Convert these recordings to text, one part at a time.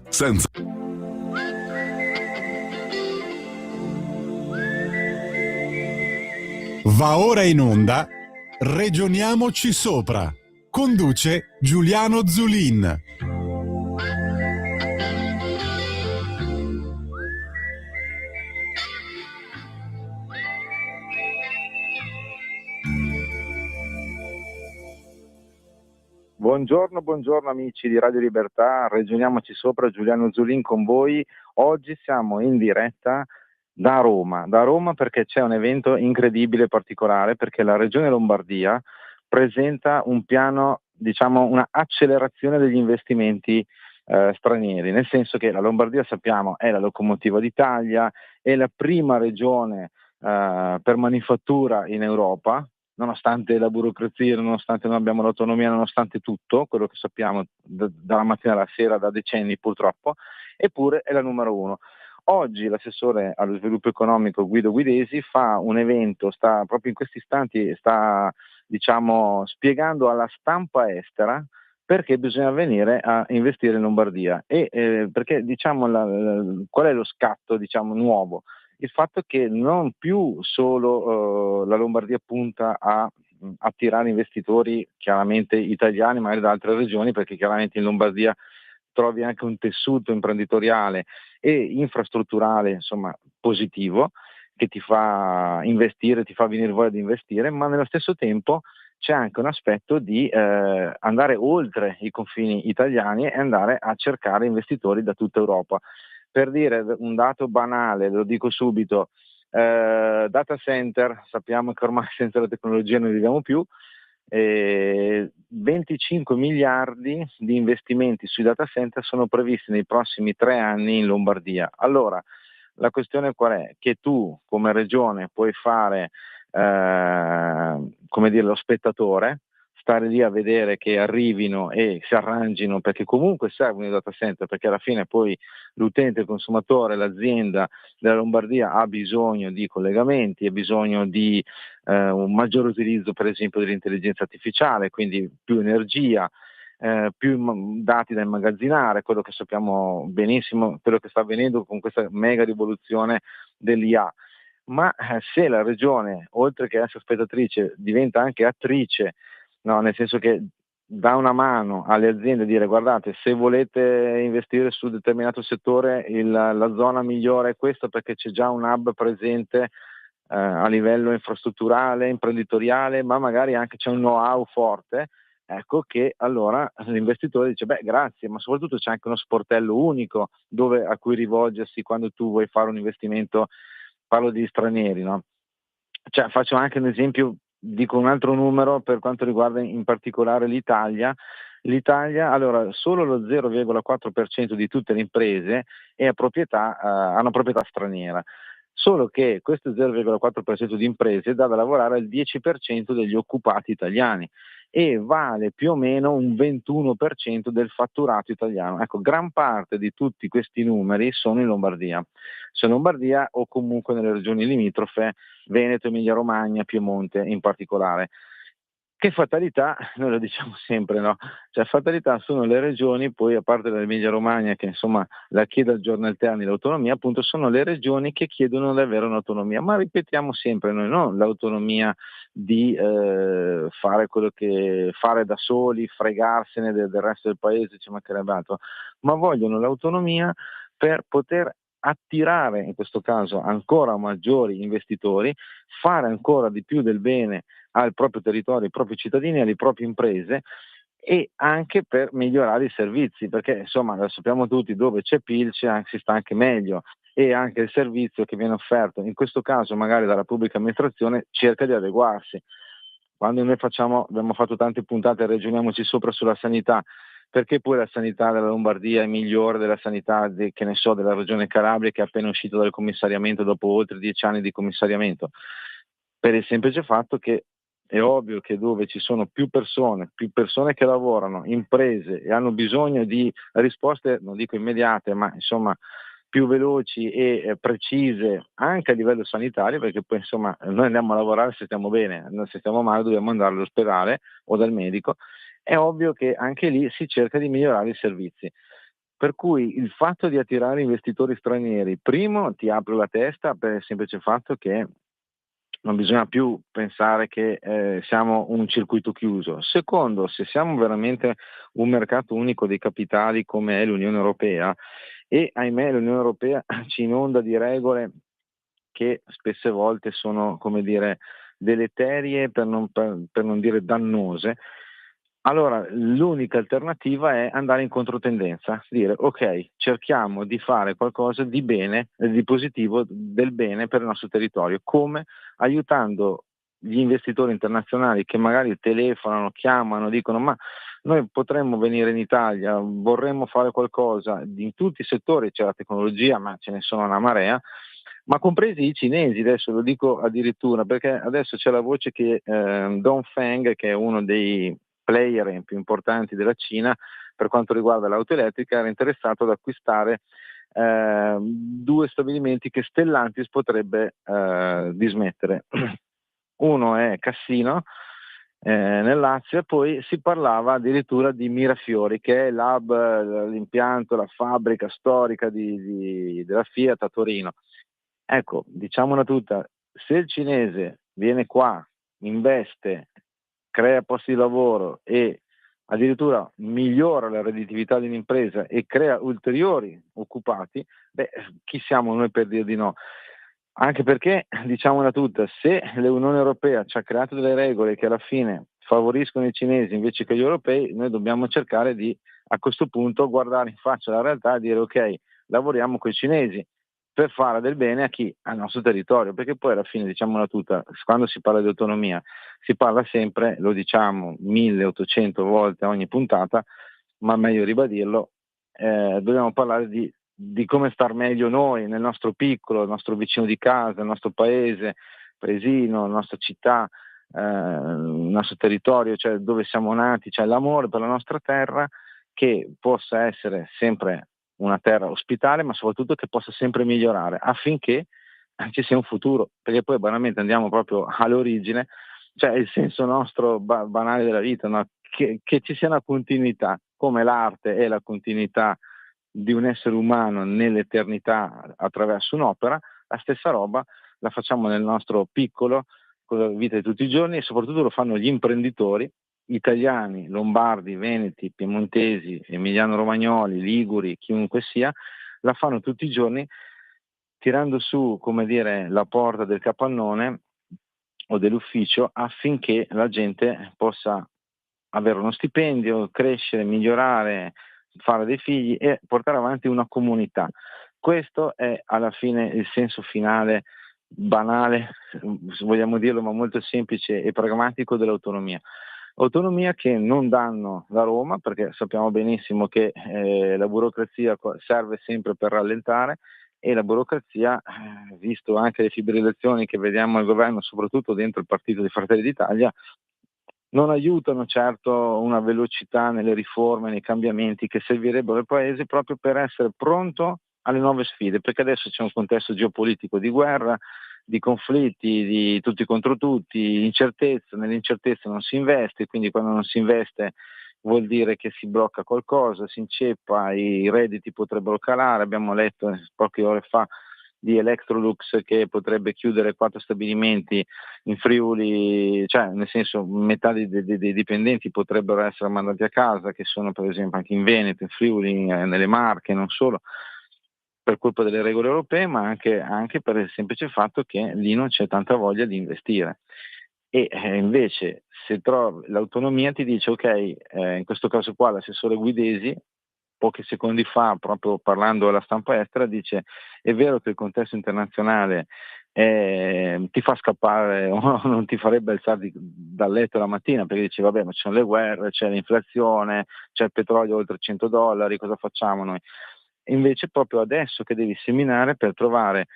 senza... Va ora in onda Regioniamoci sopra. Conduce Giuliano Zulin. Buongiorno amici di Radio Libertà, Regioniamoci sopra, Giuliano Zulin con voi. Oggi siamo in diretta da Roma perché c'è un evento incredibile e particolare, perché la Regione Lombardia presenta un piano, diciamo una accelerazione degli investimenti stranieri, nel senso che la Lombardia, sappiamo, è la locomotiva d'Italia, è la prima regione per manifattura in Europa, nonostante la burocrazia, nonostante non abbiamo l'autonomia, nonostante tutto quello che sappiamo dalla mattina alla sera da decenni purtroppo, eppure è la numero uno. Oggi l'assessore allo sviluppo economico Guido Guidesi fa un evento, sta proprio in questi istanti, sta spiegando alla stampa estera perché bisogna venire a investire in Lombardia e perché qual è lo scatto nuovo? Il fatto che non più solo la Lombardia punta a attirare investitori chiaramente italiani, magari da altre regioni, perché chiaramente in Lombardia trovi anche un tessuto imprenditoriale e infrastrutturale, insomma, positivo, che ti fa investire, ti fa venire voglia di investire, ma nello stesso tempo c'è anche un aspetto di andare oltre i confini italiani e andare a cercare investitori da tutta Europa. Per dire un dato banale, lo dico subito, data center, sappiamo che ormai senza la tecnologia non viviamo più, 25 miliardi di investimenti sui data center sono previsti nei prossimi 3 anni in Lombardia. Allora, la questione qual è? Che tu come regione puoi fare lo spettatore, stare lì a vedere che arrivino e si arrangino, perché comunque servono i data center, perché alla fine poi l'utente, il consumatore, l'azienda della Lombardia ha bisogno di collegamenti, ha bisogno di un maggiore utilizzo per esempio dell'intelligenza artificiale, quindi più energia, più dati da immagazzinare, quello che sappiamo benissimo, quello che sta avvenendo con questa mega rivoluzione dell'IA. Ma se la regione, oltre che essere spettatrice, diventa anche attrice, no, nel senso che dà una mano alle aziende a dire: guardate, se volete investire su determinato settore la zona migliore è questa, perché c'è già un hub presente a livello infrastrutturale, imprenditoriale, ma magari anche c'è un know-how forte, ecco che allora l'investitore dice: beh, grazie, ma soprattutto c'è anche uno sportello unico a cui rivolgersi quando tu vuoi fare un investimento. Parlo di stranieri, no? Cioè, faccio anche un esempio, dico un altro numero per quanto riguarda in particolare l'Italia. L'Italia, allora, solo lo 0,4% di tutte le imprese hanno proprietà straniera, solo che questo 0,4% di imprese dà da lavorare al 10% degli occupati italiani e vale più o meno un 21% del fatturato italiano. Ecco, gran parte di tutti questi numeri sono in Lombardia. Sono in Lombardia o comunque nelle regioni limitrofe, Veneto, Emilia Romagna, Piemonte in particolare. Che fatalità, noi lo diciamo sempre, no? Cioè, fatalità sono le regioni, poi a parte l'Emilia Romagna che insomma la chiede al giorno alterni l'autonomia, appunto sono le regioni che chiedono di avere un'autonomia, ma ripetiamo sempre noi, non l'autonomia di fare quello che fare da soli, fregarsene del resto del paese, ci mancherebbe altro, ma vogliono l'autonomia per poter attirare in questo caso ancora maggiori investitori, fare ancora di più del bene al proprio territorio, ai propri cittadini, alle proprie imprese, e anche per migliorare i servizi, perché insomma lo sappiamo tutti, dove c'è PIL si sta anche meglio, e anche il servizio che viene offerto, in questo caso magari dalla pubblica amministrazione, cerca di adeguarsi. Quando noi abbiamo fatto tante puntate, ragioniamoci sopra sulla sanità, perché poi la sanità della Lombardia è migliore della sanità della regione Calabria, che è appena uscita dal commissariamento dopo oltre 10 anni di commissariamento? Per il semplice fatto che è ovvio che dove ci sono più persone che lavorano, imprese, e hanno bisogno di risposte, non dico immediate, ma insomma più veloci e precise anche a livello sanitario, perché poi insomma noi andiamo a lavorare se stiamo bene, se stiamo male dobbiamo andare all'ospedale o dal medico, è ovvio che anche lì si cerca di migliorare i servizi. Per cui il fatto di attirare investitori stranieri, primo, ti apre la testa per il semplice fatto che non bisogna più pensare che siamo un circuito chiuso. Secondo, se siamo veramente un mercato unico dei capitali come è l'Unione Europea, e ahimè l'Unione Europea ci inonda di regole che spesse volte sono, come dire, deleterie per non dire dannose, allora l'unica alternativa è andare in controtendenza, dire ok, cerchiamo di fare qualcosa di bene, di positivo, del bene per il nostro territorio, come aiutando gli investitori internazionali che magari telefonano, chiamano, dicono ma noi potremmo venire in Italia, vorremmo fare qualcosa, in tutti i settori c'è la tecnologia, ma ce ne sono una marea, ma compresi i cinesi, adesso lo dico addirittura, perché adesso c'è la voce che Dongfeng, che è uno dei player più importanti della Cina per quanto riguarda l'auto elettrica, era interessato ad acquistare due stabilimenti che Stellantis potrebbe dismettere. Uno è Cassino nel Lazio, e poi si parlava addirittura di Mirafiori, che è l'impianto, la fabbrica storica della Fiat a Torino. Ecco, diciamola tutta, se il cinese viene qua, investe, crea posti di lavoro e addirittura migliora la redditività di un'impresa e crea ulteriori occupati, beh, chi siamo noi per dire di no? Anche perché, diciamola tutta, se l'Unione Europea ci ha creato delle regole che alla fine favoriscono i cinesi invece che gli europei, noi dobbiamo cercare di, a questo punto, guardare in faccia la realtà e dire ok, lavoriamo con i cinesi per fare del bene a chi? Al nostro territorio, perché poi alla fine, diciamola tutta, quando si parla di autonomia, si parla sempre, lo diciamo 1800 volte a ogni puntata, ma meglio ribadirlo, dobbiamo parlare di come star meglio noi, nel nostro piccolo, il nostro vicino di casa, il nostro paese, paesino, la nostra città, il nostro territorio, cioè dove siamo nati, cioè l'amore per la nostra terra, che possa essere sempre una terra ospitale, ma soprattutto che possa sempre migliorare affinché ci sia un futuro, perché poi banalmente andiamo proprio all'origine, cioè il senso nostro banale della vita, no? Che ci sia una continuità, come l'arte è la continuità di un essere umano nell'eternità attraverso un'opera, la stessa roba la facciamo nel nostro piccolo, con la vita di tutti i giorni, e soprattutto lo fanno gli imprenditori italiani, lombardi, veneti, piemontesi, emiliano-romagnoli, liguri, chiunque sia, la fanno tutti i giorni tirando su, come dire, la porta del capannone o dell'ufficio affinché la gente possa avere uno stipendio, crescere, migliorare, fare dei figli e portare avanti una comunità. Questo è alla fine il senso finale banale, se vogliamo dirlo, ma molto semplice e pragmatico dell'autonomia. Autonomia che non danno da Roma, perché sappiamo benissimo che la burocrazia serve sempre per rallentare, e la burocrazia, visto anche le fibrillazioni che vediamo al governo, soprattutto dentro il partito di Fratelli d'Italia, non aiutano certo una velocità nelle riforme, nei cambiamenti che servirebbero al Paese proprio per essere pronto alle nuove sfide, perché adesso c'è un contesto geopolitico di guerra, di conflitti, di tutti contro tutti, incertezza, nell'incertezza non si investe, quindi quando non si investe vuol dire che si blocca qualcosa, si inceppa, i redditi potrebbero calare, abbiamo letto poche ore fa di Electrolux che potrebbe chiudere 4 stabilimenti in Friuli, cioè nel senso metà dei dipendenti potrebbero essere mandati a casa, che sono per esempio anche in Veneto, in Friuli, nelle Marche, non solo per colpa delle regole europee, ma anche per il semplice fatto che lì non c'è tanta voglia di investire. E invece se trovi l'autonomia ti dice ok, in questo caso qua l'assessore Guidesi pochi secondi fa, proprio parlando alla stampa estera, dice è vero che il contesto internazionale ti fa scappare o non ti farebbe alzare dal letto la mattina, perché dice vabbè ma ci sono le guerre, c'è l'inflazione, c'è il petrolio oltre $100, cosa facciamo noi? Invece proprio adesso che devi seminare per trovare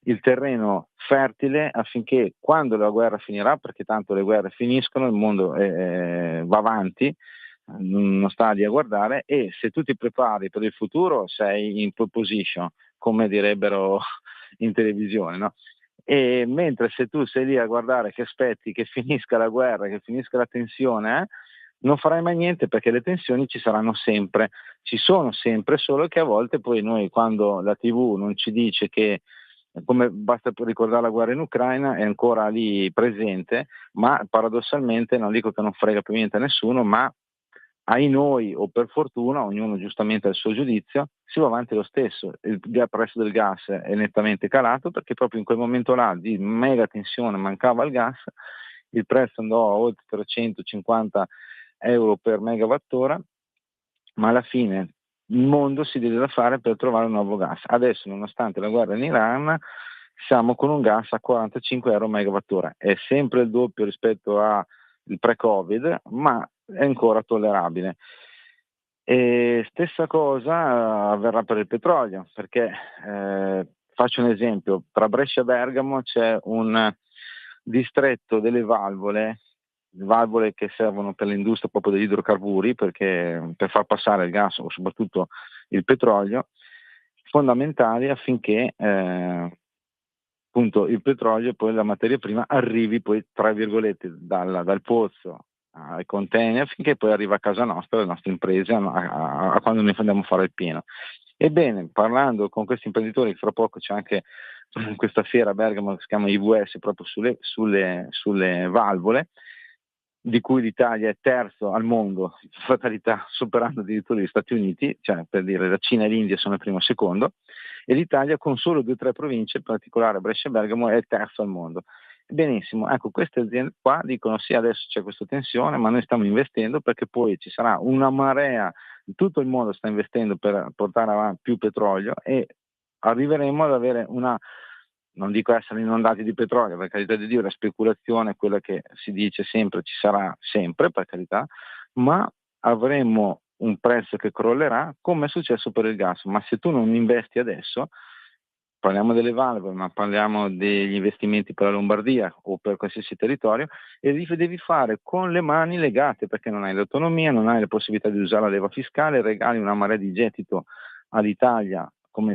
il terreno fertile affinché quando la guerra finirà, perché tanto le guerre finiscono, il mondo va avanti, non sta lì a guardare, e se tu ti prepari per il futuro sei in pole position, come direbbero in televisione, no? E mentre se tu sei lì a guardare che aspetti che finisca la guerra, che finisca la tensione, non farai mai niente perché le tensioni ci saranno sempre, ci sono sempre, solo che a volte poi noi, quando la TV non ci dice che, come basta per ricordare la guerra in Ucraina, è ancora lì presente, ma paradossalmente, non dico che non frega più niente a nessuno, ma ai noi o per fortuna, ognuno giustamente ha il suo giudizio, si va avanti lo stesso. Il prezzo del gas è nettamente calato perché proprio in quel momento là di mega tensione mancava il gas, il prezzo andò a oltre 350 euro per megawattora, ma alla fine il mondo si deve da fare per trovare un nuovo gas. Adesso, nonostante la guerra in Iran, siamo con un gas a 45 euro megawattora, è sempre il doppio rispetto al pre-Covid, ma è ancora tollerabile. E stessa cosa avverrà per il petrolio, perché faccio un esempio, tra Brescia e Bergamo c'è un distretto delle valvole che servono per l'industria proprio degli idrocarburi, perché per far passare il gas o soprattutto il petrolio, fondamentali affinché appunto il petrolio e poi la materia prima arrivi poi tra virgolette dal pozzo ai container finché poi arriva a casa nostra, alle nostre imprese, a quando noi andiamo a fare il pieno. Ebbene, parlando con questi imprenditori, che fra poco c'è anche questa fiera a Bergamo che si chiama IVS proprio sulle valvole, di cui l'Italia è terzo al mondo, fatalità, superando addirittura gli Stati Uniti, cioè per dire la Cina e l'India sono il primo e secondo, e l'Italia con solo 2 o 3 province, in particolare Brescia e Bergamo, è il terzo al mondo. Benissimo, ecco, queste aziende qua dicono sì, adesso c'è questa tensione, ma noi stiamo investendo perché poi ci sarà una marea, tutto il mondo sta investendo per portare avanti più petrolio e arriveremo ad avere una, non dico essere inondati di petrolio, per carità di Dio, la speculazione è quella che si dice sempre, ci sarà sempre, per carità, ma avremo un prezzo che crollerà come è successo per il gas. Ma se tu non investi adesso, parliamo delle valvole, ma parliamo degli investimenti per la Lombardia o per qualsiasi territorio, e devi fare con le mani legate perché non hai l'autonomia, non hai la possibilità di usare la leva fiscale, regali una marea di gettito all'Italia,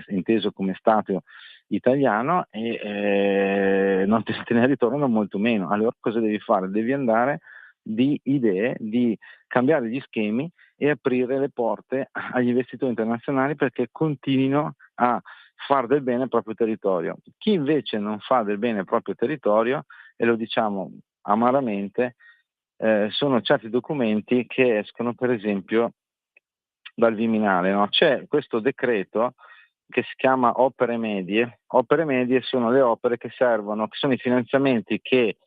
inteso come Stato italiano, e non te ne ritornano molto meno. Allora cosa devi fare? Devi andare di idee, di cambiare gli schemi e aprire le porte agli investitori internazionali perché continuino a far del bene al proprio territorio. Chi invece non fa del bene al proprio territorio, e lo diciamo amaramente, sono certi documenti che escono per esempio dal Viminale, no? C'è questo decreto che si chiama opere medie. Opere medie sono le opere che servono, che sono i finanziamenti che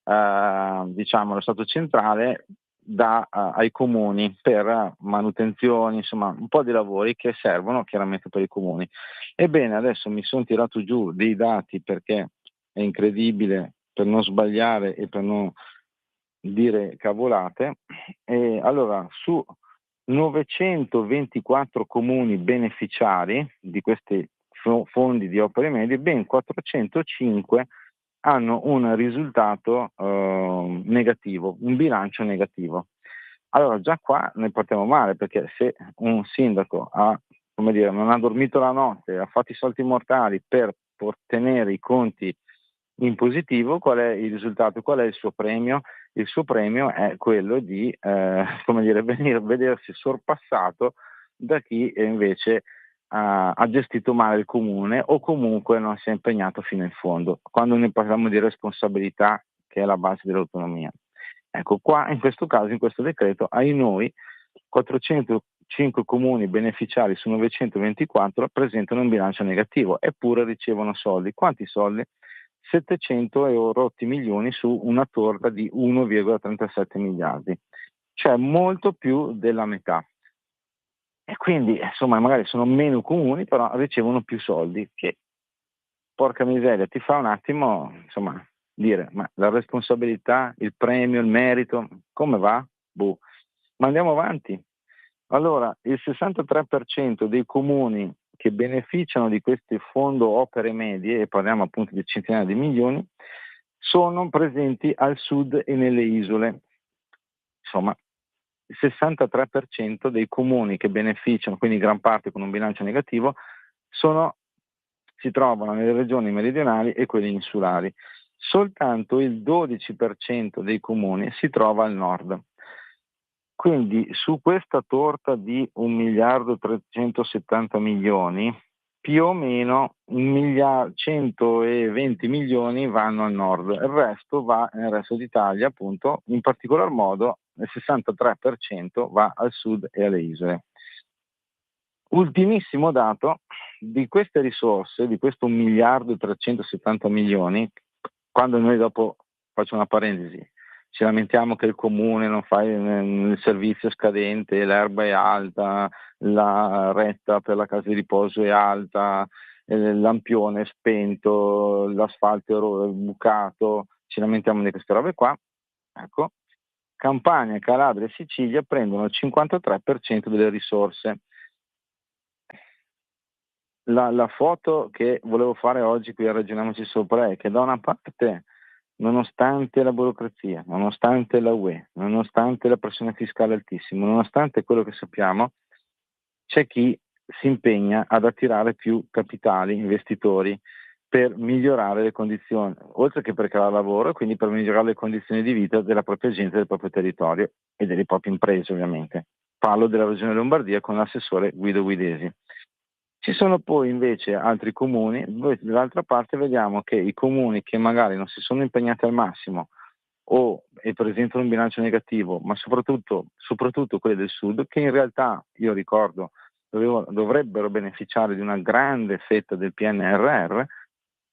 diciamo lo Stato centrale dà ai comuni per manutenzioni, insomma un po' di lavori che servono chiaramente per i comuni. Ebbene, adesso mi sono tirato giù dei dati perché è incredibile, per non sbagliare e per non dire cavolate. E allora, su 924 comuni beneficiari di questi fondi di opere medie, ben 405 hanno un risultato negativo, un bilancio negativo. Allora già qua ne partiamo male, perché se un sindaco come dire, non ha dormito la notte, ha fatto i salti mortali per tenere i conti in positivo, qual è il risultato? Qual è il suo premio? Il suo premio è quello di come dire, vedersi sorpassato da chi invece ha gestito male il comune o comunque non si è impegnato fino in fondo, quando noi parliamo di responsabilità che è la base dell'autonomia. Ecco, qua in questo caso, in questo decreto, ai noi, 405 comuni beneficiari su 924 presentano un bilancio negativo, eppure ricevono soldi. Quanti soldi? 700 euro, 8 milioni su una torta di 1,37 miliardi, cioè molto più della metà. E quindi, insomma, magari sono meno comuni, però ricevono più soldi, che porca miseria, ti fa un attimo, insomma, dire, ma la responsabilità, il premio, il merito, come va? Boh. Ma andiamo avanti. Allora, il 63% dei comuni che beneficiano di questo fondo opere medie, e parliamo appunto di centinaia di milioni, sono presenti al sud e nelle isole. Insomma, il 63% dei comuni che beneficiano, quindi gran parte con un bilancio negativo, si trovano nelle regioni meridionali e quelle insulari. Soltanto il 12% dei comuni si trova al nord. Quindi su questa torta di 1.370 milioni, più o meno 120 milioni vanno al nord, il resto va nel resto d'Italia, appunto, in particolar modo il 63% va al sud e alle isole. Ultimissimo dato, di queste risorse, di questo 1.370 milioni, quando noi dopo, faccio una parentesi, ci lamentiamo che il comune non fa il servizio scadente, l'erba è alta, la retta per la casa di riposo è alta, il lampione è spento, l'asfalto è bucato, ci lamentiamo di queste robe qua. Ecco, Campania, Calabria e Sicilia prendono il 53% delle risorse. La foto che volevo fare oggi qui a Ragioniamoci Sopra è che da una parte, nonostante la burocrazia, nonostante la UE, nonostante la pressione fiscale altissima, nonostante quello che sappiamo, c'è chi si impegna ad attirare più capitali, investitori, per migliorare le condizioni, oltre che per creare lavoro, e quindi per migliorare le condizioni di vita della propria gente, del proprio territorio e delle proprie imprese, ovviamente. Parlo della Regione Lombardia con l'assessore Guido Guidesi. Ci sono poi invece altri comuni, dove dall'altra parte vediamo che i comuni che magari non si sono impegnati al massimo e presentano un bilancio negativo, ma soprattutto quelli del sud, che in realtà, io ricordo, dovrebbero beneficiare di una grande fetta del PNRR,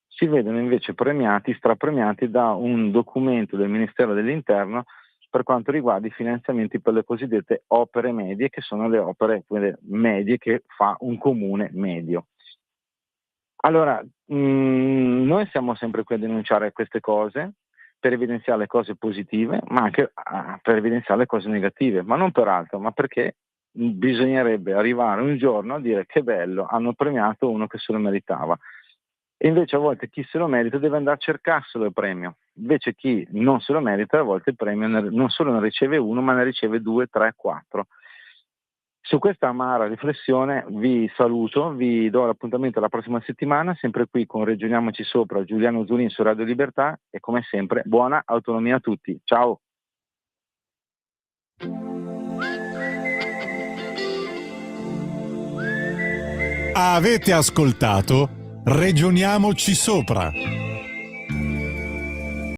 si vedono invece strapremiati da un documento del Ministero dell'Interno per quanto riguarda i finanziamenti per le cosiddette opere medie, che sono le opere medie che fa un comune medio. Allora, noi siamo sempre qui a denunciare queste cose per evidenziare le cose positive, ma anche per evidenziare le cose negative, ma non per altro, ma perché bisognerebbe arrivare un giorno a dire che bello, hanno premiato uno che se lo meritava. E invece a volte chi se lo merita deve andare a cercarselo il premio. Invece chi non se lo merita, a volte il premio non solo ne riceve uno, ma ne riceve 2, 3, 4. Su questa amara riflessione vi saluto, vi do l'appuntamento la prossima settimana, sempre qui con Regioniamoci Sopra, Giuliano Zulin su Radio Libertà, e come sempre buona autonomia a tutti. Ciao! Avete ascoltato Regioniamoci Sopra.